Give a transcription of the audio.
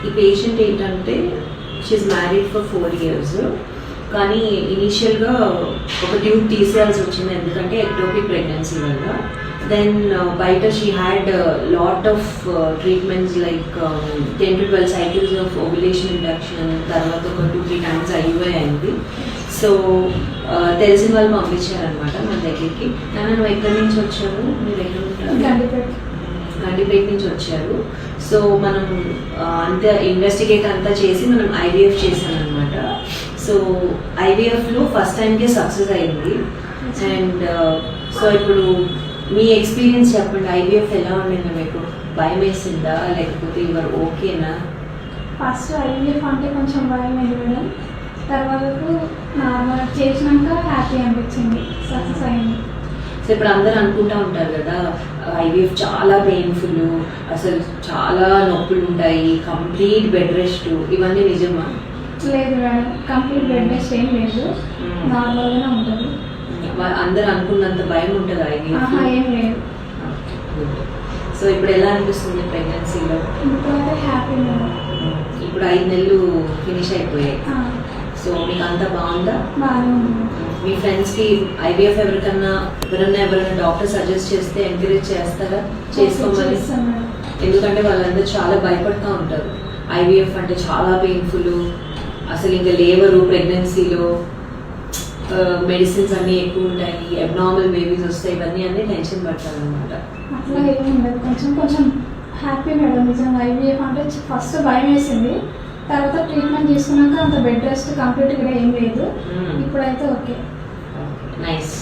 ఈ పేషెంట్ ఏంటంటే she married for 4 years, కానీ ఇనీషియల్గా ఒక ట్యూబ్ తీసేయాల్సి వచ్చింది ఎందుకంటే ఎక్టోపిక్ ప్రెగ్నెన్సీ వల్ల. దెన్ బయట she had lot of treatments like 10 to 12 cycles of ovulation induction, తర్వాత ఒక 2-3 times IUI అయింది. సో తెలిసిన వాళ్ళు పంపించారనమాట మన దగ్గరికి. నువ్వు ఎక్కడి నుంచి వచ్చావు, మీరు ఎక్కడ ఉంటారు? గండిపేట నుంచి వచ్చారు. సో మనం అంతా ఇన్వెస్టిగేట్ అంతా చేసి మనం IVF చేశాను అనమాట. సో IVFలో ఫస్ట్ టైంకే సక్సెస్ అయింది. అండ్ సో ఇప్పుడు మీ ఎక్స్పీరియన్స్ చెప్పండి, IVF ఎలా ఉండింది మీకు? భయం వేసిందా లేకపోతే ఇవర్ ఓకేనా? ఫస్ట్ IVF అంటే కొంచెం భయం అయింది మేడం, తర్వాత నార్మల్ చేసినాక హ్యాపీ అనిపించింది, సక్సెస్ అయింది. సో ఇప్పుడు అందరూ అనుకుంటా ఉంటారు కదా IVF చాలా పెయిన్ఫుల్, అసలు చాలా నొప్పులు ఉంటాయి, కంప్లీట్ బెడ్ రెస్ట్, ఇవన్నీ నిజమా? లేదు మేడం, కంప్లీట్ బెడ్ రెస్ట్ ఏం లేదు, నార్మల్గానే ఉంటుంది. అందరూ అనుకున్నంత భయం ఉంటుంది IVF? ఏం లేదు. సో ఇప్పుడు ఎలా అనిపిస్తుంది ప్రెగ్నెన్సీలో? ఇప్పుడైతే హ్యాపీ మేడం. ఇప్పుడు 5 నెలలు ఫినిష్ అయిపోయాయి. సో మీకు అంతా బాగుందా? బాగానే ఉంది. మీ ఫ్రెండ్స్కి IVF ఎవరైనా డాక్టర్ సజెస్ట్ చేస్తే ఎంకరేజ్ చేస్తారా చేసుకోమని? ఎందుకంటే వాళ్ళందరూ చాలా భయపడుతూ ఉంటారు, IVF అంటే చాలా పెయిన్ఫుల్, అసలు ఇంకా లేవరు ప్రెగ్నెన్సీలో, మెడిసిన్స్ అన్నీ ఎక్కువ ఉంటాయి, అబ్నార్మల్ బేబీస్ వస్తాయి, ఇవన్నీ అన్నీ టెన్షన్ పడతారు అనమాట. అట్లా ఏమి ఉండదు, కొంచెం హ్యాపీ మేడం. నిజంగా IVF అంటే ఫస్ట్ భయం వేసింది, తర్వాత ట్రీట్మెంట్ తీసుకున్నాక అంత బెడ్ రెస్ట్ కంప్లీట్గా ఏం లేదు, ఇప్పుడైతే ఓకే. నైస్.